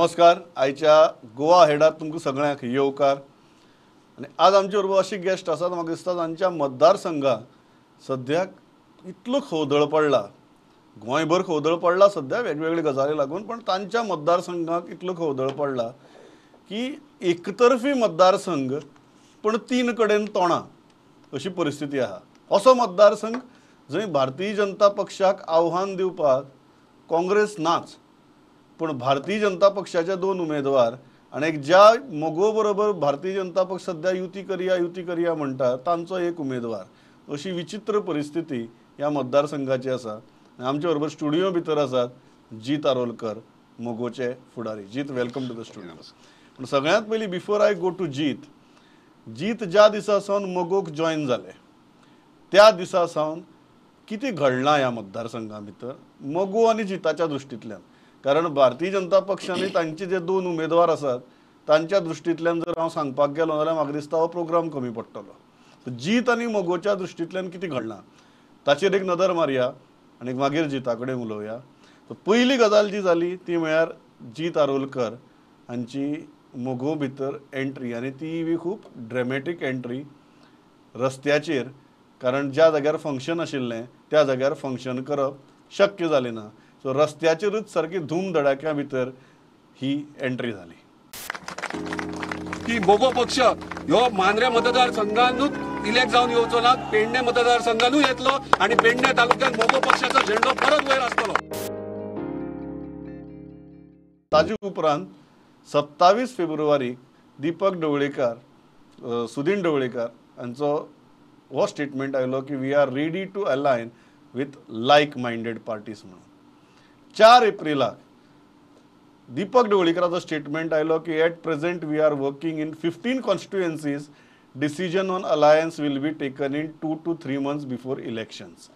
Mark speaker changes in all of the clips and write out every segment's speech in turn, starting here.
Speaker 1: नमस्कार. आयच्या गोवा हेडात तुमकां सगळ्यांक येवकार. आनी आज आमचे बरोबर अशी गेस्ट आसात, म्हाका दिसता तांच्या मतदारसंघात सद्याक इतलो खवदळ पडला, गोंयभर खवदळ पडला सद्या वेगवेगळ्या गजाली लागून, पण तांच्या मतदारसंघाक इतलो खवदळ पडला की एकतर्फी मतदारसंघ पण 3 कडेन तोणां अशी परिस्थिती आहा. असो मतदारसंघ जंय भारतीय जनता पक्षाक आव्हान दिवपाक काँग्रेस नाच, पण भारतीय जनता पक्षाचे 2 उमेदवार आणि ज्या मोगो बरोबर भारतीय जनता पक्ष सध्या युती करिया म्हणटा तांचो एक उमेदवार, अशी विचित्र परिस्थिती ह्या मतदारसंघाची आसा. आमच्या बरोबर स्टुडियो भितर आसात जीत आरोलकर, मोगोचे फुडारी. जीत, वेलकम टू द स्टुडियो. पण सगळ्यांत पयलीं बिफोर आय गो टू जीत ज्या दिसा सावन मोगोक जॉइन जाले त्या दिसा सावन किती घडलां ह्या मतदारसंघा भितर मोगो आनी जिताच्या दृश्टींतल्यान? कारण भारतीय जनता पक्षांनी तांचे जे 2 उमेदवार आसात तांच्या दृश्टींतल्यान जर हांव सांगपाक गेलो जाल्यार म्हाका दिसता हो प्रोग्राम कमी पडटलो. जीत आनी मोगोच्या दृश्टींतल्यान कितें घडलां ताचेर एक नदर मारया आनी मागीर जिता कडेन उलोवया. पयली गजाल जी जाली ती म्हळ्यार जीत आरोलकर हांची मोगो भितर एंट्री, आनी ती खूब ड्रॅमॅटीक एंट्री रस्त्याचेर. कारण ज्या जाग्यार फंक्शन आशिल्लें त्या जाग्यार फंक्शन करप शक्य जालें ना, सो रस्त्याचेरूच सारकी धूम धडाक्या भितर ही एंट्री जाली.
Speaker 2: की मोगो पक्ष ह्यो मांद्रे मतदारसंघानूच इलेक्ट जावन येवचो ना, पेडणे मतदारसंघानूय येतलो आणि पेडणे तालुक्यात मोगो पक्षाचो झेंडो परत वयर आसतलो.
Speaker 1: ताजे उपरांत 27 फेब्रुवारीक दीपक ढवळीकर, सुदीन ढवळीकर हांचो हो स्टेटमेंट आयलो की we are ready to align with like minded parties म्हणून. 4 एप्रिलाक दीपक ढवळीकराचो स्टेटमेंट आयलो की at present we are working in 15 constituencies. Decision on alliance will be taken in 2 to 3 months before elections.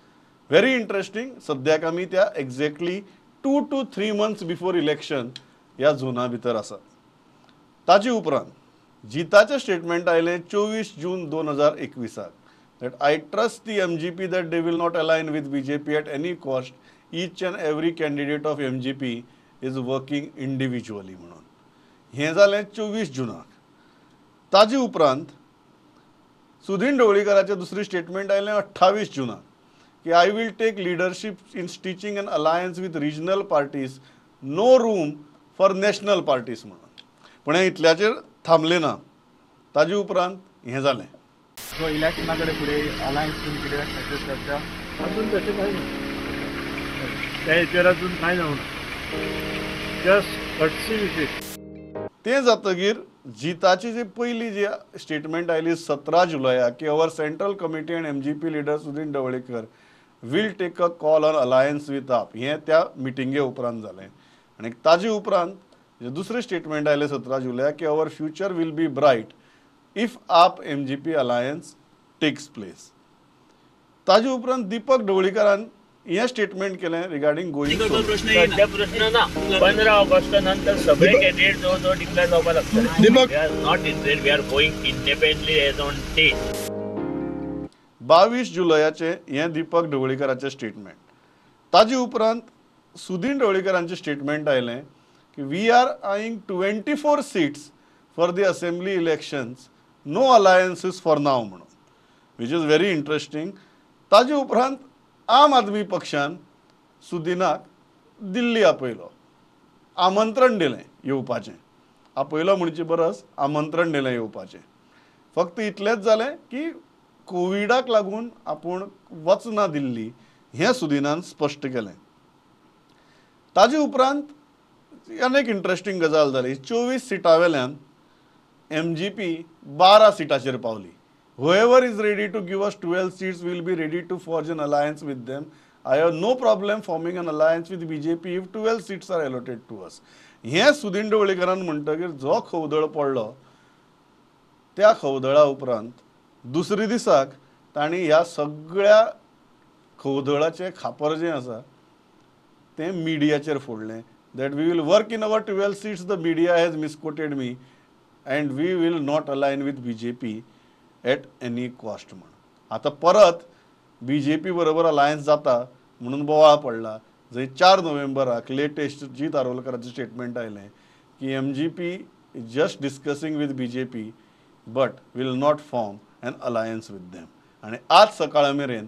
Speaker 1: Very interesting. सद्याक आमी त्या exactly 2 to 3 months before election ह्या झोना भितर आसा. ताजे उपरांत जिताचें स्टेटमेंट आयलें 24 जून 2021 that I trust the MGP that they will not align with BJP at any cost. Each and every candidate of MGP is working individually म्हणून. हें जालें 24 जुनाक. ताजे उपरांत सुदीन ढवळीकराचें दुसरी स्टेटमेंट आयलें 28 जुनाक की I will take leadership in stitching an alliance with regional parties, no room for national parties म्हणून. पण हें इतल्याचेर थांबलें ना. ताजे उपरांत हें जालें.
Speaker 3: सो इलेक्शना कडेन फुडें अलायन्स तुमी कितें सक्सेस करता? अजून तशें कांय ना, त्या हेचेर अजून कांय जावना, जस्ट कटसी विजीट.
Speaker 1: तें जातकीर जिताची जी पयली जी स्टेटमेंट आयली 17 जुलयाक की our central committee and MGP leader Sudin Dhavalikar will take a call on alliance with AAP, हें त्या मिटिंगे उपरांत जालें. आनी ताजे उपरांत दुसरें स्टेटमेंट आयलें 17 जुलयाक की our future will be bright if AAP MGP alliance takes place. ताजे उपरांत दीपक ढवळीकरान हें स्टेटमेंट केलें रिगार्डिंग गोईंग.
Speaker 4: प्रश्न ना 15 ऑगस्ट नंतर सगळे कॅन्डिडेट जो डिक्लेअर जावपाक लागतले. We are not interested, we are going independently as on take.
Speaker 1: 22 जुलयाचे हें दीपक ढवळीकराचें स्टेटमेंट. ताजे उपरांत सुदीन ढवळीकरांचें स्टेटमेंट आयलें की we are eyeing 24 seats for the assembly elections, no alliances for now म्हणून, वीच इज व्हेरी इंटरेस्टिंग. ताजे उपरांत आम आदमी पक्षान सुदीनाक दिल्ली आपयलो, आमंत्रण दिलें येवपाचें. आपयलो म्हणचे परस आमंत्रण दिलें येवपाचें. फक्त इतलेंच जालें की कोविडाक लागून आपूण वचना दिल्ली, हें सुदीनान स्पश्ट केलें. ताजे उपरांत आनीक इंटरेस्टिंग गजाल जाली. 24 सिटां वेल्यान MGP 12 सिटाचेर पावली. whoever is ready to give us 12 seats will be ready to forge an alliance with them. I have no problem forming an alliance with BJP if 12 seats are allotted to us. हें सुदीन ढवळीकरान म्हणटकीर जो खवदळ पडलो त्या खवदळा उपरांत दुसरे दिसाक तांणी ह्या सगळ्या खवदळाचें खापर जें आसा तें मिडियाचेर फोडलें. That we will work in our 12 seats, the media has misquoted me and we will not align with BJP at any cost म्हणून. आतां परत BJP बरोबर अलायन्स जाता म्हणून बोवाळ पडला. जंय 4 नोव्हेंबराक लेटेस्ट जीत आरोलकराचें स्टेटमेंट आयलें की MGP is just discussing with BJP but will not form an alliance with them. आणि आज सकाळ मेरेन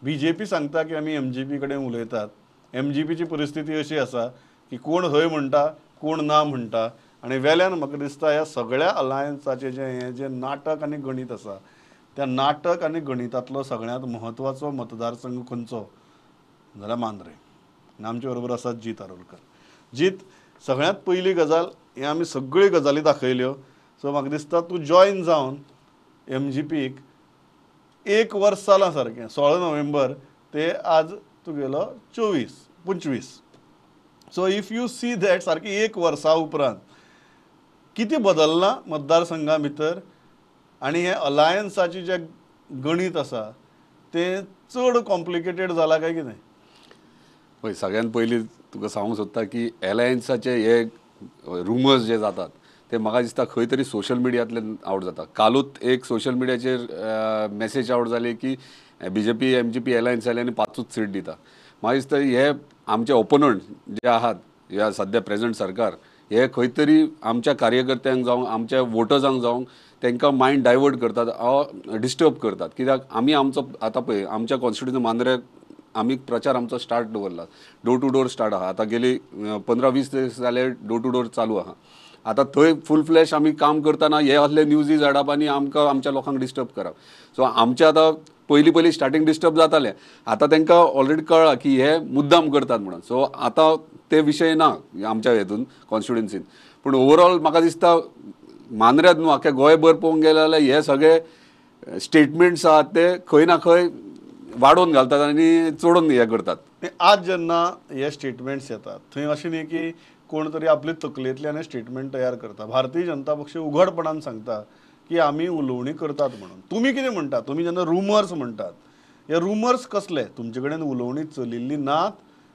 Speaker 1: BJP सांगता की आमी MGP कडेन उलयतात. MGPची परिस्थिती अशी आसा की कोण हय म्हणटा कोण ना म्हणटा आणि वेल्यान म्हाका दिसता ह्या सगळ्या अलायन्साचे जे नाटक आनी गणित आसा त्या नाटक आनी गणितांतलो सगळ्यांत महत्वाचो मतदारसंघ खंयचो जाल्यार मांद्रे. आनी आमचे बरोबर आसात जीत आरोलकर. जीत, सगळ्यांत पयली गजाल हे आमी सगळ्यो गजाली दाखयल्यो. सो म्हाका दिसता तूं जॉयन जावन MGPक 1 वर्स जालां सारकें. 16 नोव्हेंबर ते आज तुगेलो 25. So if you see that सारकी 1 वर्सा उपरांत कितें बदलना मतदारसंघा भितर आनी हे अलायन्साचे जे गणित आसा तें चड कॉम्प्लिकेटेड जाला काय कितें?
Speaker 2: पळय, सगळ्यात पयलीं तुका सांगूंक सोदता की एलायन्साचे हे रुमर्स जे जातात ते म्हाका दिसता खंय तरी सोशल मिडियांतल्यान आवट जाता. कालूच एक सोशल मिडियाचेर मेसेज आवट जाली की BJP MGP एलायन्स जाली आनी 5च सीट दिता. म्हाका दिसता हे आमचे ओपोनंट जे आहात ह्या सद्या प्रेझेंट सरकार हे खंय तरी आमच्या कार्यकर्त्यांक जावं आमच्या वोटर्सांक जावं तांकां मायंड डायवर्ट करतात, डिस्टर्ब करतात. कित्याक आमी आमचो आतां पळय आमच्या कॉन्स्टिट्युशन मांद्रे आमी प्रचार आमचो स्टार्ट दवरला. डोर टू डोर स्टार्ट आहा. आतां गेली 15-20 दीस जाले डोर टू डोर चालू आहा. आतां थंय फूल फ्लॅश आमी काम करतना हे असले न्यूजीज धाडप आनी आमकां आमच्या लोकांक डिस्टर्ब करप. सो आमचे आतां पयलीं स्टार्टींग डिस्टर्ब जाताले. आतां तांकां ऑलरेडी कळ्ळां की हे मुद्दाम करतात म्हणून. सो आतां ते विशय ना आमच्या हेतून कॉन्स्टिट्युएन्सीन. पूण ओवरऑल म्हाका दिसता मांद्र्यांत न्हू आख्या गोंयभर पळोवंक गेले जाल्यार हे सगळे स्टेटमेंट्स आहात ते खंय ना खंय वाडोवन घालतात आनी चडोवन हे करतात.
Speaker 1: आज जेन्ना हे स्टेटमेंट्स येतात थंय अशें न्ही की कोण तरी आपले तकलेंतल्यान स्टेटमेंट तयार करता. भारतीय जनता पक्ष उघडपणान सांगता की आमी उलोवणी करतात म्हणून. तुमी कितें म्हणटा? तुमी जेन्ना रुमर्स म्हणटात हे रुमर्स कसले? तुमचे कडेन उलोवणी चलिल्ली नात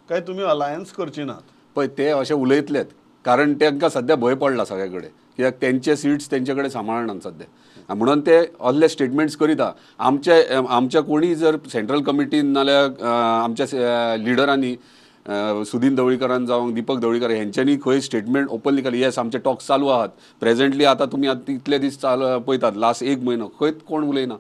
Speaker 1: काय तुमी अलायन्स करची नात?
Speaker 2: पळय, ते अशें उलयतलेत कारण तांकां सद्या भंय पडला सगळे कडेन. कित्याक तेंचे सीट्स तेंचे कडेन सांबाळनात सद्या म्हणून ते असले स्टेटमेंट्स करिता. आमच्या कोणी जर सेंट्रल कमिटीन नाल्यार आमच्या लिडरांनी सुदीन ढवळीकरान जावं दीपक ढवळीकर हेंच्यांनी खंय स्टेटमेंट ओपनली केली येस आमचे टॉक्स चालू आहात प्रेझेंटली. आतां तुमी इतले दीस पळयतात लास्ट 1 म्हयनो खंय कोण उलयना.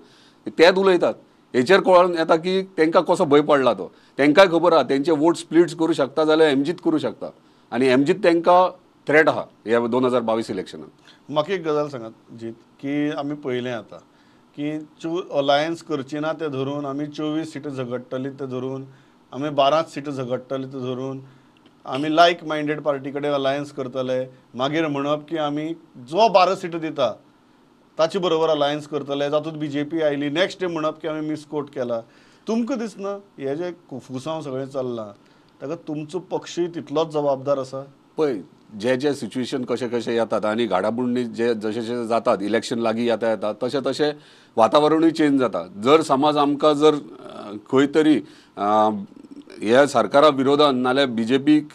Speaker 2: तेच उलयतात. हेचेर कळून येता की तांकां कसो भंय पडला तो. तांकांय खबर आहा तेंचे वोट स्प्लिट्स करूं शकता जाल्यार MGत करूं शकता आनी MGत तांकां थ्रेट आहा ह्या 2022 इलेक्शनान.
Speaker 1: म्हाका एक गजाल सांगात जीत की आमी पळयलें आतां की अलायन्स करची ना ते धरून आमी 24 सिटां झगडटली ते धरून आमी 12 सिटां झगडटली ते धरून आमी लायक मायंडेड पार्टी कडेन अलायन्स करतले. मागीर म्हणप की आमी जो 12 सिटां दिता ताचे बरोबर अलायन्स करतले. तातूंत BJP आयली. नेक्स्ट डे म्हणप की आमी मिसकोट केला. तुमकां दिसना हे जे फुसांव सगळें चल्लां ताका तुमचो पक्षूय तितलोच जबाबदार आसा?
Speaker 2: पळय, जे सिच्युएशन कशें येतात आनी घाडाबुडणी जे जशें जातात इलेक्शन लागीं येता तशें वातावरणूय चेंज जाता. जर समज आमकां जर खंय तरी ह्या सरकारा विरोधान नाल्यार BJPक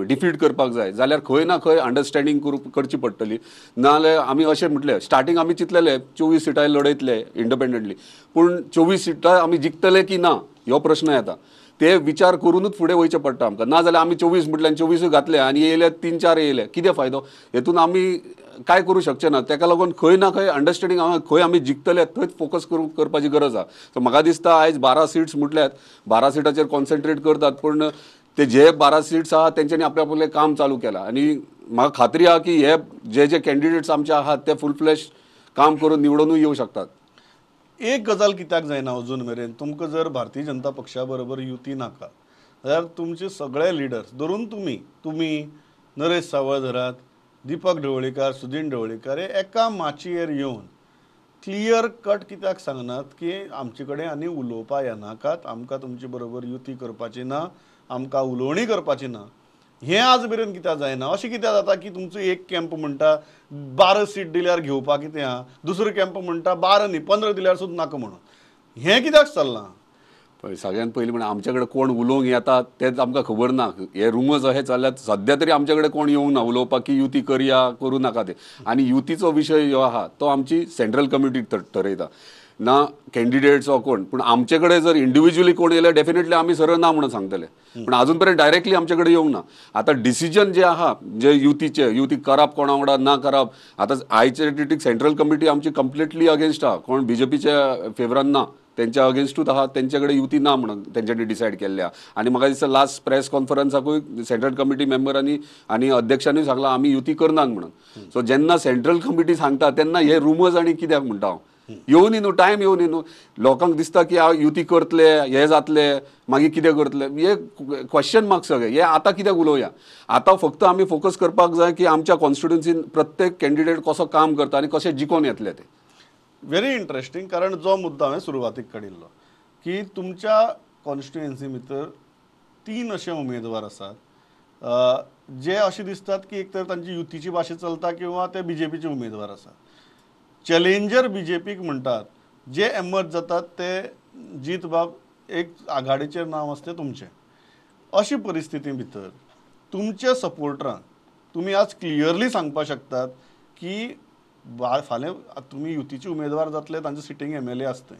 Speaker 2: डिफीट करपाक जाय जाल्यार खंय ना खंय अंडरस्टँडींग करची पडटली. नाल्यार आमी अशें म्हटलें स्टार्टींग आमी चिंतलेले 24 सिटां लडयतले इंडिपेंडंटली पूण 24 सिटां आमी जिखतले की ना हो प्रश्न येता. ते विचार करूनच फुडें वयचें पडटा आमकां. ना जाल्यार आमी 24 म्हटल्यार 24 घातले आनी येयले 3-4 येयले कितें फायदो? हेतून आमी काय करूं शकचे ना. ताका लागून खंय ना खंय अंडरस्टँडींग खंय आमी जिखतले थंयच फोकस करपाची गरज आहा. सो म्हाका दिसता आयज 12 सीट्स म्हटल्यार 12 सिटाचेर कॉन्सन्ट्रेट करतात पूण ते जे 12 सीट्स आहा तेंच्यांनी आपलें काम चालू केलां आनी म्हाका खात्री आहा की हे जे कॅन्डिडेट्स आमचे आहात ते फूल फ्लॅश काम करून निवडूनूय येवं शकतात.
Speaker 1: एक गजाल कित्याक जायना अजून मेरेन तुमकां जर भारतीय जनता पक्षा बरोबर युती नाका जाल्यार तुमचे सगळे लिडर्स धरून तुमी नरेश सावळ धरात, दीपक ढवळीकर, सुदीन ढवळीकर हे एका माचयेर येवन क्लियर कट कित्याक सांगनात की आमचे कडेन आनी उलोवपा येनाकात, आमकां तुमचे बरोबर युती करपाची ना, आमकां उलोवणी करपाची ना. हें आज मेरेन कित्याक जायना? अशें कित्याक जाता की तुमचो एक कॅम्प म्हणटा 12 सीट दिल्यार घेवपाक कितें आहा, दुसरो कॅम्प म्हणटा 12 न्ही 15 दिल्यार सुद्दां नाका म्हणून. हें कित्याक चल्लां?
Speaker 2: पळय, सगळ्यात पयलीं म्हणजे आमचे कडेन कोण उलोवंक येतात तेच आमकां खबर ना. हे रुमर्स अशें चल्ल्यात सद्या तरी आमचे कडेन कोण येवंक ना उलोवपाक की युती करया करूं नाका ते. आनी युतीचो विशय जो आहा तो आमची सेंट्रल कमिटी ठरयता. ना कॅन्डिडेट्स वा कोण, पूण आमचे कडेन जर इंडिव्हिज्युअली कोण येयले डेफिनेटली आमी सरळ ना म्हणून सांगतले, पण अजून पर्यंत डायरेक्टली आमचे कडेन येवंक ना. आतां डिसिजन जे आहा जे युतीक करप कोणा वांगडा ना करप, आतां आयचे सेंट्रल कमिटी आमची कंप्लिटली अगेन्स्ट आहा, कोण बीजेपीच्या फेवरान ना, त्यांच्या अगेन्स्टूच आहा, त्यांच्या कडेन युती ना म्हणून तेंच्यांनी डिसायड केल्ल्या. आनी म्हाका दिसता लास्ट प्रेस कॉन्फरन्साकूय सेंट्रल कमिटी मेंबरांनी आनी अध्यक्षांनी सांगलां आमी युती करनात म्हणून. सो जेन्ना सेंट्रल कमिटी सांगता तेन्ना हे रुमर्स आनी कित्याक म्हणटा हांव, येवन न्हू टायम येवन न्हू, लोकांक दिसता की हांव युती करतले, हे जातले, मागीर कितें करतले, हे क्वेश्चन मार्क सगळे. हे आतां कित्याक उलोवया, आतां फक्त आमी फोकस करपाक जाय की आमच्या कॉन्स्टिट्युन्सीन प्रत्येक कॅन्डिडेट कसो काम करता आनी कशे जिखून येतले ते.
Speaker 1: व्हेरी इंटरेस्टिंग, कारण जो मुद्दा हांवें सुरवातीक काडिल्लो की तुमच्या कॉन्स्टिट्युएन्सी भितर 3 असे उमेदवार आसात जे अशें दिसतात की एक तर तांची युतीची भाशा चलता किंवा ते बीजेपीचे उमेदवार आसात. चॅलेंजर बीजेपीक म्हणटात, जे एमर्ज जातात ते जीत बाब एक आघाडीचेर नांव आसता तुमचें. अशी परिस्थिती भितर तुमच्या सपोर्टरांक तुमी आज क्लियरली सांगपाक शकतात की फाल्यां तुमी युतीचे उमेदवार जातले, तांचे सिटींग MLA आसता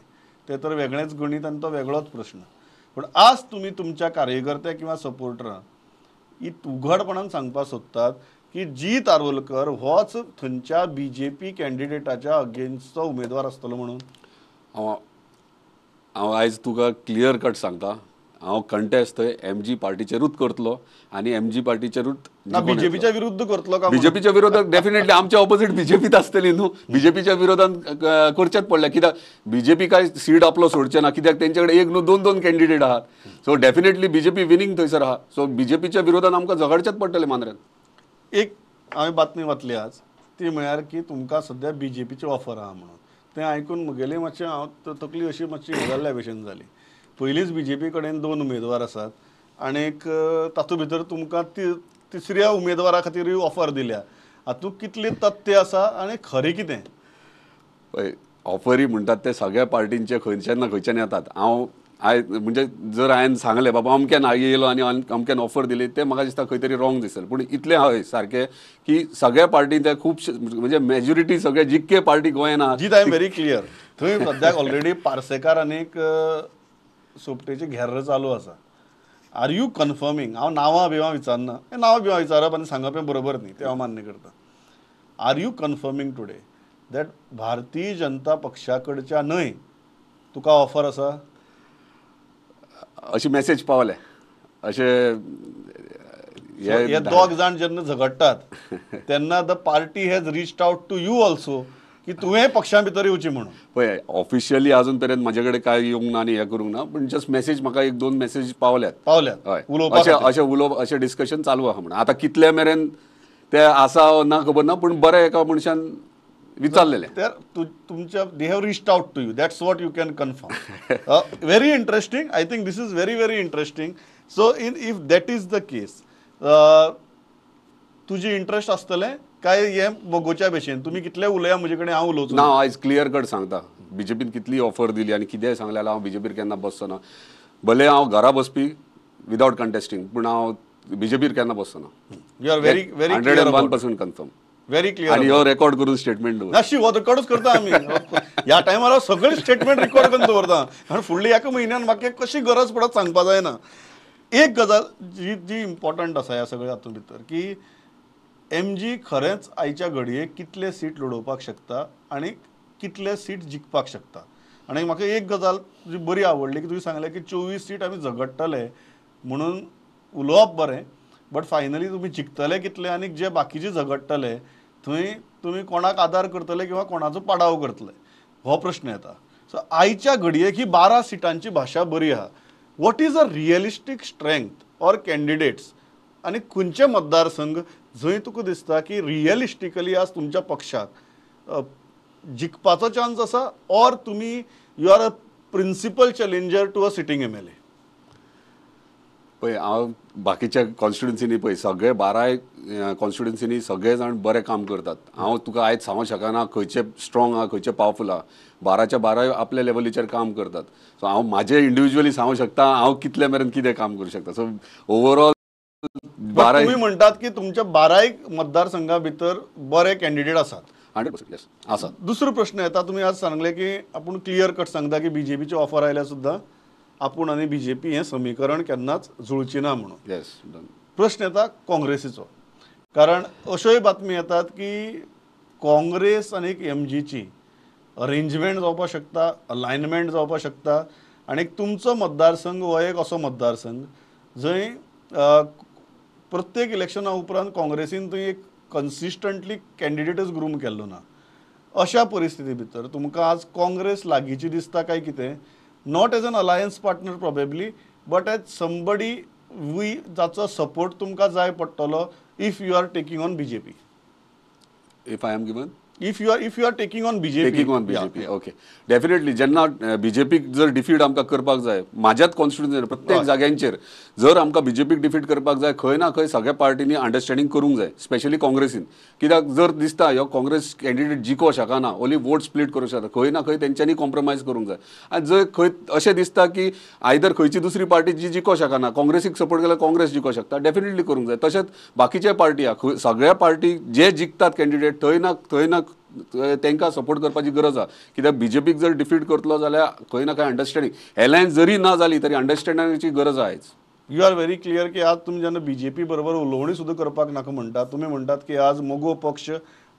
Speaker 1: ते तर वेगळेंच गणीत आनी तो वेगळोच प्रश्न. पूण आज तुमी तुमच्या कार्यकर्ते किंवा सपोर्टरांक उघडपणान सांगपाक सोदतात की जीत आरोलकर होच थंयच्या बीजेपी कॅन्डिडेटाच्या अगेन्स्टचो उमेदवार आसतलो म्हणून.
Speaker 2: हांव आयज तुका क्लियर कट सांगता, हांव कंटेस्ट थंय MG पार्टीचेरूच करतलो आनी MG पार्टीचेरूच
Speaker 1: बीजेपीच्या विरुद्ध करतलो का?
Speaker 2: बीजेपीच्या विरोधात डेफिनेटली आमच्या ऑपोजीट बीजेपीत आसतली न्हू, बीजेपीच्या विरोधात करचेच पडले, कित्याक बीजेपी काय सीट आपलो सोडचे ना, कित्याक तेंच्याकडे 1 न्हू 2 कॅन्डिडेट आहात. सो डेफिनेटली बीजेपी विनींग थंयसर आहा. सो बीजेपीच्या विरोधात आमकां झगडचेच पडटले मांद्र्यान.
Speaker 1: एक हांवें बातमी वाचली आज, ती म्हळ्यार की तुमकां सद्या बीजेपीची ऑफर आहा म्हणून. तें आयकून म्हगेली मातशें हांव तकली अशी मातशी जाल्ल्या भशेन जाली. पयलींच बीजेपी कडेन 2 उमेदवार आसात आनीक तातूंत भितर तुमकां तिसऱ्या उमेदवारा खातीर ऑफर दिल्या. हातूंत कितली तथ्य आसा आनी खरें कितें?
Speaker 2: पळय, ऑफरी म्हणटात ते सगळ्या पार्टींचे खंयच्यान ना खंयच्यान येतात. हांव म्हणजे जर हांवें सांगलें बाबा अमक्यान येयलो आनी अमक्यान ऑफर दिली, ते म्हाका दिसता खंय तरी रॉंग दिसलें. पूण इतलें हय सारकें की सगळ्या पार्टी ते खुबशे म्हणजे मेजॉरिटी सगळे जितके पार्टी गोंयांत आहात.
Speaker 1: जीत आय एम व्हेरी क्लियर. थंय सद्याक ऑलरेडी पार्सेकार आनीक सोपटेची घेर्र चालू आसा. आर यू कन्फर्मींग, हांव नांवां बिवां विचारना, नांवां बिवां विचारप आनी सांगप हें बरोबर न्ही, तें हांव मान्य करता. R you कन्फर्मींग today that Bharatiya Janata पक्षा कडच्या न्हय तुका ऑफर आसा?
Speaker 2: अशी मेसेज पावले अशें
Speaker 1: हे 2 जाण जेन्ना झगडटात तेन्ना the party has reached out to you also की तुवें पक्षां भितर येवची म्हणून.
Speaker 2: पळय, ऑफिशियली अजून पर्यंत म्हाजे कडेन काय येवंक ना आनी हें करूंक ना, पण जस्ट मेसेज म्हाका 1-2 मेसेज पावल्यात. हय, अशें उलोवप अशें डिस्कशन चालू आहा म्हणून. आतां कितले मेरेन ते आसा ना खबर ना, पूण बरें एका मनशान विचारलेले.
Speaker 1: तर तुमच्या they have reached out to you, that's what you can confirm. Very interesting. I think this is very interesting. So if that is the case, तुजी इंटरेस्ट आसतलें काय हे मोगोच्या भशेन तुमी कितले उलया म्हजे कडेन हांव उलोवचो
Speaker 2: ना? आयज क्लियर कट सांगता, बीजेपीन कितली ऑफर दिली आनी कितेंय सांगलें जाल्यार हांव बीजेपीर केन्ना बसचो ना. भले हांव घरा बसपी विदाउट कंटेस्टिंग, पूण हांव बीजेपीर केन्ना बसचो ना.
Speaker 1: You are very
Speaker 2: 101% confirm.
Speaker 1: Very clear.
Speaker 2: आनी हो रेकॉर्ड करून स्टेटमेंट दवर.
Speaker 1: नाशी हो रेकॉर्डूच करता आमी. ह्या टायमार हांव सगळे स्टेटमेंट रेकॉर्ड करून दवरता, कारण फुडल्या एका म्हयन्यान म्हाका कशी गरज पडत सांगपा जायना. एक गजाल जी इम्पॉर्टंट आसा ह्या सगळ्या हातूंत भितर की MG खरेंच आयच्या घडयेक कितले सीट लडोवपाक शकता आनी कितले सीट जिखपाक शकता. आनी म्हाका एक गजाल जी बरी आवडली की तुवें सांगलें की 24 सीट आमी झगडटले म्हणून उलोवप बरें, बट फायनली तुमी जिखतले कितले आनी जे बाकीचे झगडटले थंय तुमी कोणाक आदार करतले किंवा कोणाचो पाडाव करतले हो प्रश्न येता. सो आयच्या घडयेक ही 12 सिटांची भाशा बरी आहा. What is a realistic strength or candidates आनी खंयचे मतदारसंघ जंय तुका दिसता की रियलिस्टिकली आज तुमच्या पक्षाक जिखपाचो चान्स आसा, ऑर तुमी you are a principal challenger to a sitting MLA?
Speaker 2: पळय, हांव बाकीच्या कॉन्स्टिट्युन्सीनी पळय सगळे 12 कॉन्स्टिट्युन्सीनी सगळे जाण बरें काम करतात. हांव तुका आयज सांगूंक शकना खंयचे स्ट्रॉंग आहा खंयचे पावरफूल आहा. 12च्या 12 आपल्या लेवलीचेर काम करतात. सो हांव म्हाजे इंडिव्हिज्युअली सांगूंक शकता हांव कितले मेरेन कितें काम करूं शकता. सो ओवरऑल
Speaker 1: तुम्ही म्हणतात की तुमच्या 12 मतदारसंघा भितर बरे कॅन्डिडेट आसात.
Speaker 2: 100% येस आसा.
Speaker 1: दुसरो प्रश्न येता, तुम्ही आज सांगले की आपण क्लियर कट सांगता की बीजेपीचे ऑफर आयल्या सुद्दां आपूण आनी बीजेपी हें समीकरण केन्नाच जुळची ना म्हणून.
Speaker 2: येस
Speaker 1: प्रश्न येता काँग्रेसीचो, कारण अश्योय बातमी येतात की काँग्रेस आनी MGची अरेंजमेंट जावपाक शकता, अलायनमेंट जावपाक शकता, आनी तुमचो मतदारसंघ हो एक असो मतदारसंघ जंय प्रत्येक इलेक्शना उपरांत काँग्रेसीन थंय एक कन्सिस्टंटली कॅन्डिडेटच ग्रूम केल्लो ना. अशा परिस्थिती भितर तुमकां आज काँग्रेस लागींची दिसता काय कितें? Not as an alliance partner probably, but as somebody जाचो सपोर्ट तुमकां जाय पडटलो if you are taking on BJP.
Speaker 2: If I am given
Speaker 1: if you are taking on BJP.
Speaker 2: Okay definitely जेन्ना बीजेपीक जर डिफीट आमकां करपाक जाय, म्हाज्याच कॉन्स्टिट्युएन्सीर प्रत्येक जाग्यांचेर जर आमकां बीजेपीक डिफीट करपाक जाय, खंय ना खंय सगळ्या पार्टींनी अंडरस्टँडींग करूंक जाय, स्पेशली काँग्रेसीन. कित्याक जर दिसता ह्यो काँग्रेस कॅन्डिडेट जिखो शकना, ओन्ली वोट स्प्लीट करूंक शकता, खंय ना खंय तेंच्यांनी कॉम्प्रोमायज करूंक जाय. आनी जर खंय अशें दिसता की आयदर खंयची दुसरी पार्टी जी जिखो शकना, काँग्रेसीक सपोर्ट केल्यार काँग्रेस जिखो शकता, डेफिनेटली करूंक जाय. तशेंच बाकीचे पार्टी आहा, सगळ्या पार्टी जे जिखतात कॅन्डिडेट थंय ना तांकां सपोर्ट करपाची गरज आहा. कित्याक बीजेपीक जर डिफीट करतलो जाल्यार खंय ना खंय अंडरस्टँडींग एलायन्स जरी ना जाली तरी अंडरस्टँडिंगाची गरज आहाच.
Speaker 1: यू आर व्हेरी क्लियर की आज तुम्ही जेन्ना बीजेपी बरोबर उलोवणी सुद्दां करपाक नाका म्हणटात, तुम्ही म्हणटात की आज मोगो पक्ष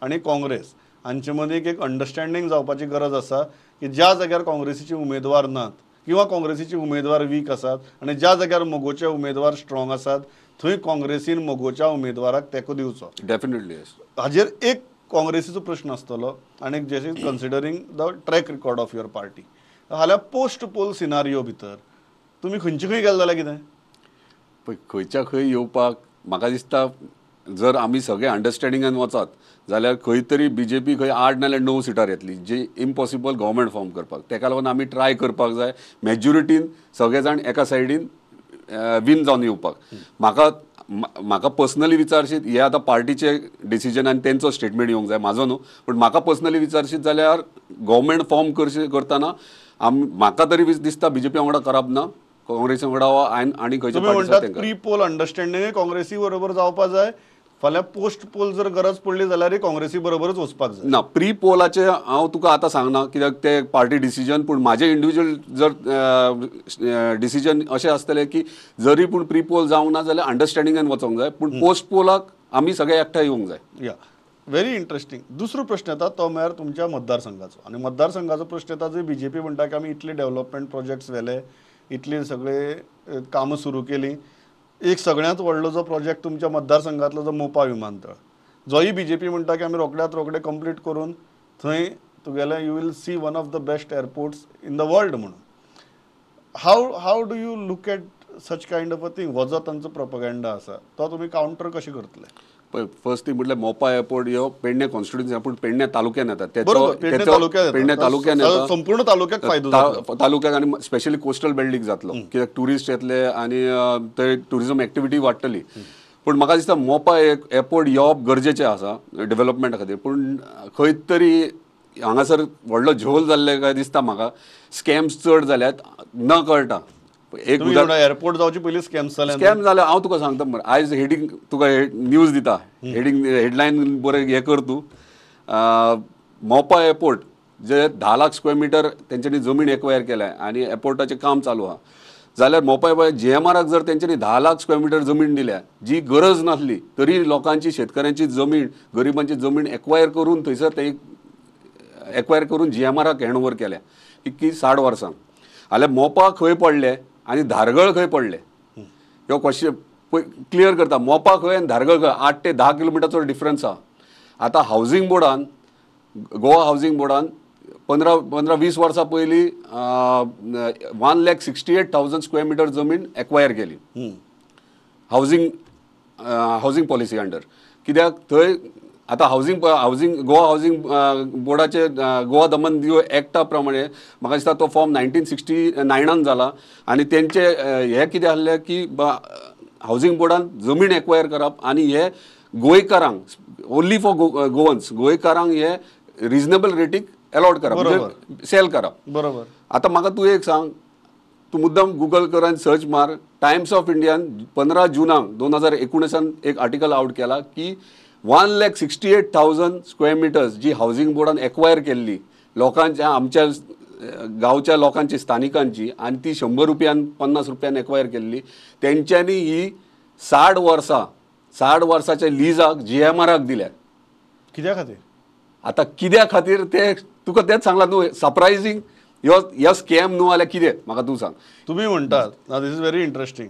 Speaker 1: आनी काँग्रेस हांचे मदीं एक अंडरस्टँडींग जावपाची गरज आसा की ज्या जाग्यार काँग्रेसीचे उमेदवार नात किंवा काँग्रेसीचे उमेदवार वीक आसात आनी ज्या जाग्यार मोगोचे उमेदवार स्ट्रॉंग आसात थंय काँग्रेसीन मोगोच्या उमेदवाराक तेंको दिवचो.
Speaker 2: Definitely yes.
Speaker 1: हाजेर एक काँग्रेसीचो प्रश्न आसतलो आनी जशें considering the track record of your party, जाल्यार पोस्ट पोल सिनारियो भितर तुमी खंयचे खंय गेले जाल्यार कितें?
Speaker 2: पळय खंयच्या खंय येवपाक म्हाका दिसता जर आमी सगळे अंडरस्टँडिंगान वचात जाल्यार खंय तरी बीजेपी खंय 8 नाल्यार 9 सिटार येतली, जी इम्पॉसिबल गव्हर्मेंट फॉर्म करपाक. तेका लागून आमी ट्राय करपाक जाय मेजॉरिटीन सगळे जाण एका सायडीन विन जावन येवपाक. म्हाका पर्सनली विचारशीत, हे आतां पार्टीचे डिसिजन आनी तेंचो स्टेटमेंट येवंक जाय, म्हाजो न्हू, पण म्हाका पर्सनली विचारशीत जाल्यार गव्हर्मेंट फॉर्म करतना म्हाका तरी दिसता बीजेपी वांगडा करप ना, काँग्रेसी वांगडा आनी खंयच्या पार्टी
Speaker 1: प्री पोल अंडरस्टँडींग काँग्रेसी बरोबर जावपाक जाय, फाल्यां पोस्ट पोल जर गरज पडली जाल्यार काँग्रेसी बरोबरच वचपाक जाय
Speaker 2: ना. प्री पोलाचे हांव तुका आतां सांगना कित्याक ते पार्टी डिसिजन, पूण म्हाजे इंडिविज्युअल जर डिसिजन अशें आसतलें की जरी पूण प्री पोल जावंक ना जाल्यार अंडरस्टँडिंगान वचोंक जाय, पूण पोस्ट पोलाक आमी सगळे एकठांय येवंक जाय.
Speaker 1: या व्हेरी इंटरेस्टिंग. दुसरो प्रश्न येता तो म्हळ्यार तुमच्या मतदारसंघाचो, आनी मतदारसंघाचो प्रश्न येता जंय बीजेपी म्हणटा की आमी इतले डेव्हलपमेंट प्रोजेक्ट्स व्हेले, इतली सगळे कामां सुरू केली. एक सगळ्यांत व्हडलो जो प्रोजेक्ट तुमच्या मतदारसंघातलो जो मोपा विमानतळ, जोय बीजेपी म्हणटा की आमी रोखडे कंप्लीट करून थंय तुगेलें you will see one of the best airports in the world म्हणून. How do you look at such kind of a thing? हो जो तांचो प्रोपगेंडा आसा तो तुमी काउंटर कशें करतले?
Speaker 2: पळय फर्स्ट थिंग म्हटल्यार मोपा एअरपोर्ट ह्यो पेडणे कॉन्स्टिट्युएन्सी पूण पेडणे तालुक्यान येता,
Speaker 1: पेडणे तालुक्यान येता, संपूर्ण तालुक्याक फायदो
Speaker 2: तालुक्याक आनी स्पेशली कोस्टल बेल्टीक जातलो, कित्याक ट्युरिस्ट येतले आनी थंय ट्युरिजम एक्टिविटी वाडटली. पूण म्हाका दिसता मोपा एअरपोर्ट येवप गरजेचें आसा डेव्हलपमेंटा खातीर, पूण खंय तरी हांगासर व्हडलो झोल जाल्ले काय दिसता म्हाका. स्कॅम्स चड जाल्यात न कळटा. एक
Speaker 1: एअरपोर्ट जावचे पयलीं स्कॅम
Speaker 2: जाल्यार हांव तुका सांगता मरे, आयज हेडींग तुका न्यूज दिता, हेडलायन बरें हें कर तूं. मोपा एअरपोर्ट जे 10 लाख स्क्वेअर मिटर तेंच्यांनी जमीन एक्वायर केल्या आनी एअरपोर्टाचें काम चालू आहा, जाल्यार मोपा GMRक जर तेंच्यांनी 10 लाख स्क्वेअर मिटर जमीन दिल्या जी गरज नासली, तरी लोकांची शेतकऱ्यांची जमीन गरिबांची जमीन एक्वायर करून थंयसर ते एक्वायर करून GMRक हँड ओवर केल्या की 60 वर्सां. जाल्यार मोपा खंय पडले आनी धारगळ खंय पडले ह्यो क्वेश्चन क्लियर करता. मोपा खंय आनी धारगळ खंय 8 ते 10 किलोमिटरचो डिफरन्स आहा. आतां हावजींग बोर्डान, गोवा हावजींग बोर्डान 15-20 वर्सां पयलीं 1,68,000 स्क्वेअर मिटर जमीन एक्वायर केली हावजींग पॉलिसी अंडर. कित्याक थंय आतां गोवा हावजींग बोर्डाचे गोवा दमन दिव एक्टा प्रमाणे म्हाका दिसता तो फॉर्म 1969 जाला आनी तेंचे हे कितें आहलें की हावजींग बोर्डान जमीन एक्वायर करप आनी हे गोंयकारांक ओन्ली फॉर गोवन्स गोंयकारांक हे रिजनेबल रेटीक अलॉट करप, सेल करप.
Speaker 1: बरोबर.
Speaker 2: आतां म्हाका तूं एक सांग, तूं मुद्दम गुगल कर आनी सर्च मार. टायम्स ऑफ इंडियान 15 जुनाक 2019 एक आर्टिकल आउट केला की 1,68,000 स्क्वेअर मिटर्स जी हाऊसिंग बोर्डान एक्वायर केल्ली लोकांच्या आमच्या गांवच्या लोकांची स्थानिकांची आणि ती 100 रुपयान 50 रुपयान एक्वायर केल्ली तेंच्यांनी ही 60 वर्साच्या लिजाक GMRक दिल्या.
Speaker 1: कित्या खातीर?
Speaker 2: आता कित्या खातीर ते तुका तेच सांगला न्हू. सरप्रायझींग ह्यो स्कॅम न्हू जाल्यार कितें म्हाका तूं सांग.
Speaker 1: तुम्ही म्हणटात ना, दिस इज व्हेरी इंटरेस्टिंग.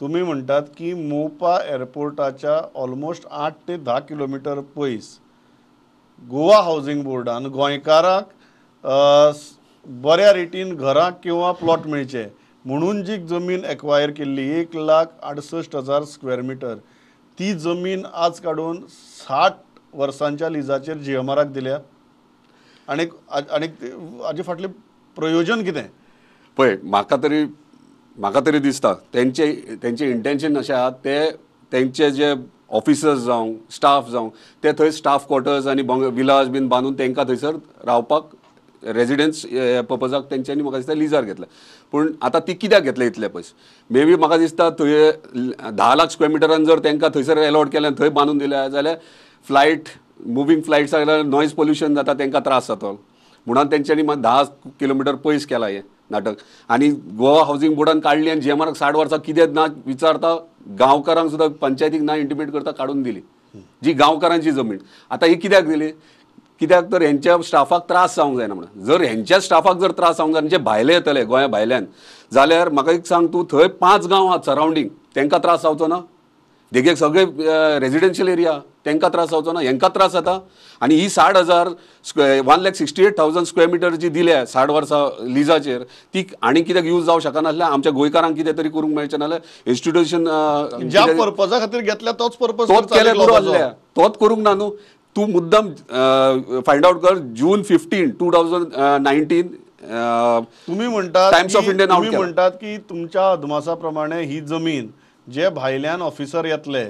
Speaker 1: तुम्ही म्हणटात की मोपा एअरपोर्टाच्या ऑलमोस्ट 8 ते 10 किलोमीटर पयस गोवा हाऊसिंग बोर्डान गोंयकाराक बऱ्या रेटीन घरां किंवा प्लॉट मेळचे म्हणून जी जमीन एक्वायर केल्ली 1,68,000 स्क्वेअर मिटर, ती जमीन आज काडून 60 वर्सांच्या लिजाचेर GMRक दिल्या. आणि हाजे फाटलें प्रयोजन कितें?
Speaker 2: पळय म्हाका तरी दिसता तेंचे इंटेंशन अशें आहा तेंचे जे ऑफिसर्स जावं स्टाफ जावं ते थंय स्टाफ क्वॉर्टर्स आनी विलाज बीन बांदून तेंकां थंयसर रावपाक रेजिडेंस पर्पजाक तेंच्यांनी म्हाका दिसता लिजार घेतल्या. पूण आतां ती कित्याक घेतले इतले पयस? मे बी म्हाका दिसता थंय 10 लाख स्क्वेअर मिटरान जर तेंकां थंयसर अलॉट केलें थंय बांदून दिल्या जाल्यार मुवींग फ्लायट्साक जाल्यार नॉयज पोल्युशन जाता तेंकां त्रास जातलो म्हणून तेंच्यांनी 10 किलोमिटर पयस केला हें नाटक. आनी गोवा हाऊसिंग बोर्डान काडली आनी GMRक 60 वर्सां कितें ना विचारता गांवकारांक सुद्दां पंचायतीक ना इंटिमेट करता काडून दिली जी गांवकारांची जमीन. आतां ही कित्याक दिली? कित्याक तर हेंच्या स्टाफाक त्रास जावंक जायना म्हणून. जर हेंच्या स्टाफाक जर त्रास जावंक जाय जे भायले येतले गोंया भायल्यान जाल्यार म्हाका एक सांग तूं थंय 5 गांव आहात सरावंडींग तेंकां त्रास जावचो ना? देखीक सगळे रेजिडेन्शियल एरिया तेंकां त्रास जावचो ना? हेंकां त्रास जाता. आनी ही 1,68,000 स्क्वेअर मिटर जी दिल्या 60 वर्सां लिजाचेर ती आनी कित्याक यूज जावंक शकनासल्या आमच्या गोंयकारांक कितें तरी करूंक मेळचें नाल्यार इन्स्टिट्यूशन
Speaker 1: ज्या पर्पजा खातीर घेतल्या तोच पर्पज
Speaker 2: तोच केल्या पुरो आसल्या तोच करूंक ना न्हू. तूं मुद्दम फायंड आउट कर. जून 15, 2019
Speaker 1: तुम्ही म्हणटात
Speaker 2: टाइम्स ऑफ इंडिया
Speaker 1: तुम्ही म्हणटात की तुमच्या अदमासा प्रमाणे ही जमीन जे भायल्यान ऑफिसर येतले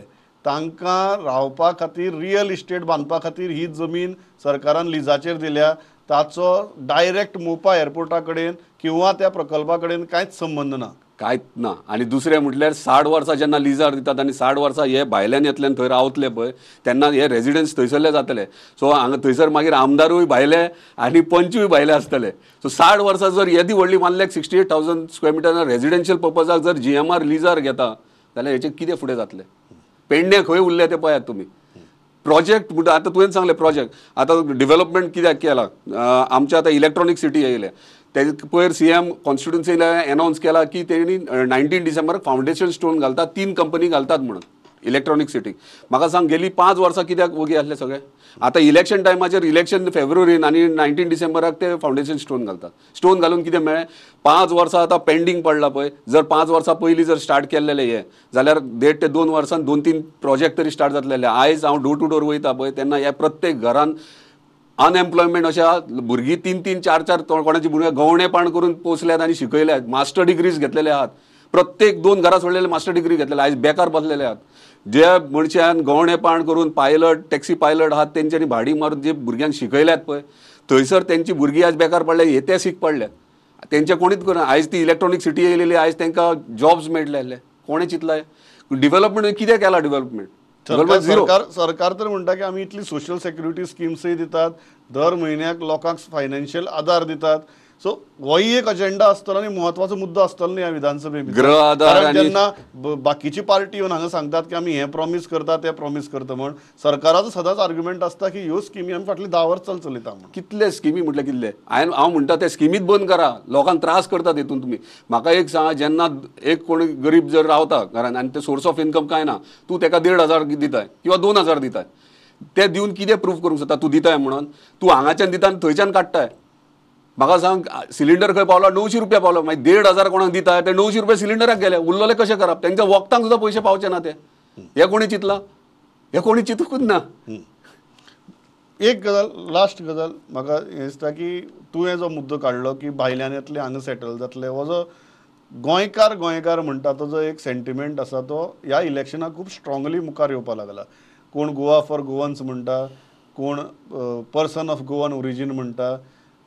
Speaker 1: तांकां रावपा खातीर रियल इस्टेट बांदपा खातीर ही जमीन सरकारान लिजाचेर दिल्या, ताचो डायरेक्ट मोपा एअरपोर्टा कडेन किंवा त्या प्रकल्पा कडेन कांयच संबंद ना.
Speaker 2: कांयच ना. आनी दुसरें म्हटल्यार 60 वर्सां जेन्ना लिजार दितात आनी 60 वर्सां हे भायल्यान येतल्यान थंय रावतले पळय तेन्ना हे रेजिडेंट्स थंयसरले जातले. सो हांगा थंयसर मागीर आमदारूय भायले आनी पंचूय भायले आसतले. सो 60 वर्सां जर येदी व्हडली 1,68,000 स्क्वेअर मिटर रेजिडेन्शियल पर्पजाक जर GMR लिजार घेता जाल्यार हेचें कितें फुडें जातलें? पेडणे खंय उरले ते पळयात तुमी. प्रोजेक्ट म्हणटा आतां तुवें सांगलें प्रोजेक्ट आतां डेव्हलपमेंट कित्याक केला? आमच्या आतां इलेक्ट्रॉनिक सिटी येयले तेजे पयर CM कॉन्स्टिट्युन्सीन अनावन्स केला की तेणी 19 डिसेंबराक फावंडेशन स्टोन घालतात 3 कंपनी घालतात म्हणून इलेक्ट्रॉनिक सिटीक. म्हाका सांग गेली 5 वर्सां कित्याक वगी आसले सगळे? आतां इलेक्शन टायमाचेर इलेक्शन फेब्रुवारीन आनी 19 डिसेंबराक ते फावंडेशन स्टोन घालतात. स्टोन घालून कितें मेळ्ळें? 5 वर्सां आतां पेंडींग पडला पळय. जर 5 वर्सां पयलीं जर स्टार्ट केल्लेले हे जाल्यार 1.5 ते 2 वर्सान 2-3 प्रोजेक्ट तरी स्टार्ट जातलेले. आयज हांव डोर टू डोर वयता पळय तेन्ना ह्या प्रत्येक घरान अनएम्प्लॉयमेंट अशें आहा. भुरगीं 3-3, 4-4 कोणाची भुरगीं गवणेपण करून पोचल्यात आनी शिकयल्यात. मास्टर डिग्रीज घेतलेले आहात. प्रत्येक 2 घरां सोडलेले मास्टर डिग्री घेतलेले आयज बेकार बसलेले आहात. जे मनशान गवणेपण करून पायलट टॅक्सी पायलट आहात तेंच्यांनी भाडी मारून जे भुरग्यांक शिकयल्यात पळय थंयसर तेंची भुरगीं आज बेकार पडले. हे ते सीक पडले तेंचे कोणीच करना. आयज ती इलेक्ट्रॉनिक सिटी येयलेली आयज तांकां जॉब्स मेळटले आसले. कोणें चिंतलाय? डेव्हलपमेंट कितें केला? डेव्हलपमेंट
Speaker 1: सरकार तर म्हणटा की आमी इतली सोशल सेक्युरिटी स्किम्सय दितात, दर म्हयन्याक लोकांक फायनान्शियल आदार दितात. सो होय एक अजेंडा आसतलो आनी म्हत्वाचो मुद्दो आसतलो न्ही ह्या विधानसभेत.
Speaker 2: गृह आदार
Speaker 1: जेन्ना बाकीची पार्टी येवन हांगा सांगतात की आमी हें प्रॉमिस करता तें प्रॉमिस करता म्हण सरकाराचो सदांच आर्ग्युमेंट आसता की ह्यो स्किमी आमी फाटली 10 वर्सां चलयता म्हण.
Speaker 2: कितले स्किमी म्हटल्यार कितले? हांव म्हणटा ते स्किमीत बंद करा. लोकांक त्रास करतात हेतून तुमी. म्हाका एक सांगा जेन्ना एक कोणी गरीब जर रावता घरान आनी ते सोर्स ऑफ इन्कम कांय ना तूं ताका 1,500 दिताय किंवा 2,000 दिताय ते दिवन कितें प्रूफ करूंक शकता तूं दिताय म्हणून? तूं हांगाच्यान दिता आनी थंयच्यान काडटाय. म्हाका सांग सिलिंडर खंय पावलो? 900 रुपया पावलो. मागीर 1,500 कोणाक दिता ते 900 रुपया सिलिंडराक गेले. उरलेले कशें करप? तांच्या वखदांक सुद्दां पयशे पावचे ना ते. हे कोणी चिंतला? हे कोणी चिंतूकच ना.
Speaker 1: एक गजाल लास्ट गजाल म्हाका हें दिसता की तुवें जो मुद्दो काडलो की भायल्यान येतले हांगा सेटल जातले हो जो गोंयकार म्हणटा तो जो एक सेंटिमेंट आसा तो ह्या इलेक्शनाक खूब स्ट्रॉंगली मुखार येवपाक लागला. कोण गोवा फॉर गोवन्स म्हणटा, कोण पर्सन ऑफ गोवन ओरिजीन म्हणटा.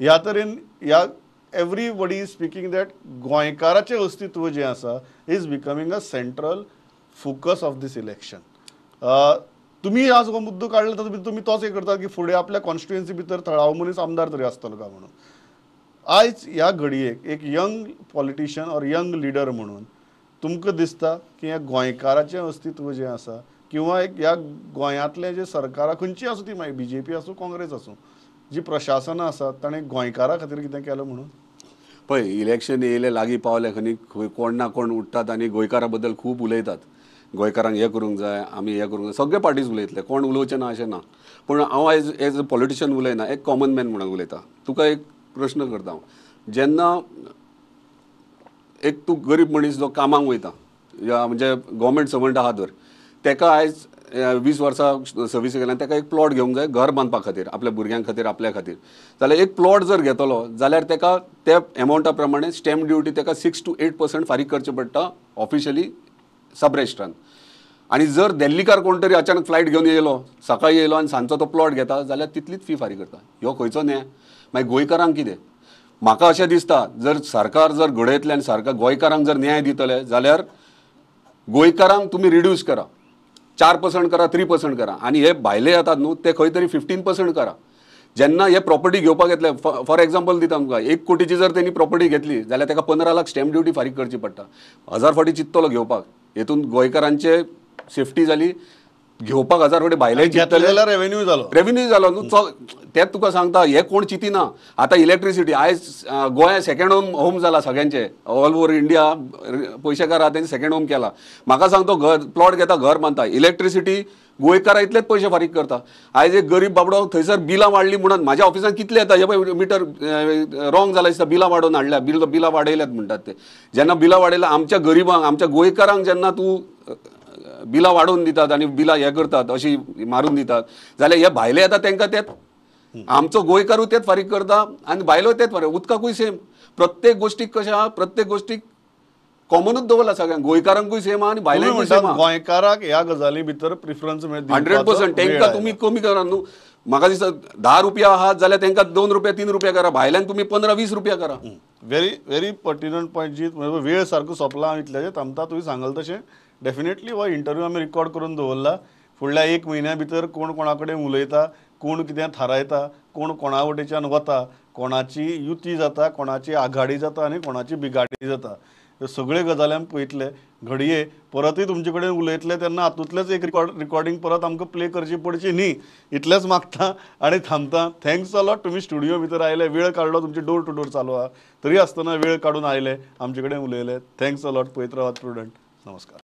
Speaker 1: ह्या तरेन ह्या एवरीबडी इज स्पीकिंग दॅट गोंयकाराचें अस्तित्व जें आसा is becoming a central focus of this election. तुम्ही आज हो मुद्दो काढला तर तुम्ही तोच हे करता की फुडें आपल्या कॉन्स्टिट्युएन्सी भितर थळावो मनीस आमदार तरी आसतलो का म्हणून. आयज ह्या घडयेक एक young politician or young leader म्हणून तुमकां दिसता की ह्या गोंयकाराचें अस्तित्व जें आसा किंवा एक ह्या गोंयांतलें जें सरकारां खंयची आसूं ती मागीर BJP आसूं काँग्रेस आसूं जी प्रशासनां आसात ताणें गोंयकारा खातीर कितें केलें म्हणून.
Speaker 2: पळय इलेक्शन येयले लागीं पावले खंय कोण ना कोण उठतात आनी गोंयकारा बद्दल खूब उलयतात. गोंयकारांक हें करूंक जाय आमी हें करूंक जाय सगळे पार्टीज उलयतले कोण उलोवचें ना अशें ना. पूण हांव आयज एज अ पॉलिटिशियन उलयना एक कॉमन मॅन म्हणून उलयता. तुका एक प्रश्न करता हांव जेन्ना एक तूं गरीब मनीस जो कामाक वयता या म्हणजे गव्हर्मेंट सर्वंट आहा तर तेका आयज 20 वर्सां सर्वीस केल्या तेका एक प्लॉट घेवंक जाय घर बांदपा खातीर आपल्या भुरग्यां खातीर आपल्या खातीर जाल्यार एक प्लॉट जर घेतलो जाल्यार तेका त्या एमावंटा प्रमाणे स्टॅम्प ड्युटी तेका 6 to 8% फारीक करचें पडटा ऑफिशियली सब रजिस्ट्रान. आनी जर दिल्लीकार कोण तरी अचानक फ्लायट घेवन येयलो सकाळी येयलो आनी सांजचो तो प्लॉट घेता जाल्यार तितलीच फी फारीक करता. ह्यो खंयचो न्याय. मागीर गोंयकारांक कितें. म्हाका अशें दिसता जर सरकार जर घडयतले आनी सरकार गोंयकारांक जर न्याय दितले जाल्यार गोंयकारांक तुमी रिड्यूस करा 4% करा 3% करा आनी हे भायले येतात न्हू ते खंय तरी 15% करा. जेन्ना हे प्रॉपर्टी घेवपाक येतले फॉर एक्झाम्पल दिता तुमकां 1 कोटीची जर तेणी प्रॉपर्टी घेतली जाल्यार तेका 15 लाख स्टॅम्प ड्युटी फारीक करची पडटा. 1000 फावटी चिंततलो घेवपाक हेतून गोंयकारांचे सेफ्टी जाली घेवपाक 1000 फावटी भायले चिंतले
Speaker 1: जाल्यार रेव्हेन्यू
Speaker 2: जालो न्हू. तेच तुका सांगता हे कोण चिंतिना. आतां इलेक्ट्रिसिटी आयज गोंया सेकंड होम जाला सगळ्यांचे ऑल ओव्हर इंडिया पयशेकार आहा तेणी सेकंड होम केला. म्हाका सांगतो घर प्लॉट घेता घर बांदता इलेक्ट्रिसिटी गोंयकारा इतलेच पयशे फारीक करता. आयज एक गरीब बाबडो थंयसर बिलां वाडली म्हणून म्हाज्या ऑफिसान कितले येता हे पळय मिटर रॉंग जाला दिसता बिलां वाडोवन हाडल्या बिलां वाडयल्यात म्हणटात ते. जेन्ना बिलां वाडयल्या आमच्या गरीबांक आमच्या गोंयकारांक जेन्ना तूं बिलां वाडोवन दितात आनी बिलां हे करतात अशी मारून दितात जाल्यार हे भायले येतात तांकां तेच आमचो गोंयकारूय तेच फारीक करता आनी भायलो तेच फारीक उदकाकूय सेम. प्रत्येक गोष्टीक कशें आहा प्रत्येक गोष्टीक कॉमनूच दवरला सगळ्यांक गोंयकारांकूय सेम आहा आनी भायल्यांकूय सेम आहा.
Speaker 1: गोंयकाराक ह्या गजाली भितर प्रिफरन्स
Speaker 2: 100% तांकां तुमी कमी करा न्हू. म्हाका दिसता 10 रुपया आहात जाल्यार तांकां 2 रुपया 3 रुपया करा भायल्यांक तुमी 15-20 रुपया करा.
Speaker 1: व्हेरी पर्टिनंट पॉयंट जी वेळ सारको सोंपला हांव इतलें थांबता. तुवें सांगलें तशें डेफिनेटली हो इंटरव्यू आमी रिकॉर्ड करून दवरला. फुडल्या 1 म्हयन्या भितर कोण कोणा कडेन उलयता कोण कितें थारायता कोण कोणा वटेच्यान वता कोणाची युती जाता कोणाची आघाडी जाता आनी कोणाची बिगाडी जाता ह्यो सगळ्यो गजाली आमी पळयतले. घडये परतूय तुमचे कडेन उलयतले तेन्ना हातूंतलेच एक रिकॉर्डिंग परत आमकां प्ले करची पडची न्ही इतलेंच मागता आनी थांबता. थँक्स अ लॉट तुमी स्टुडियो भितर आयले वेळ काडलो तुमचे डोर टू डोर चालू आहा तरी आसतना वेळ काडून आयले आमचे कडेन उलयले. Thanks a lot. पळयत रावात प्रुडंट. नमस्कार.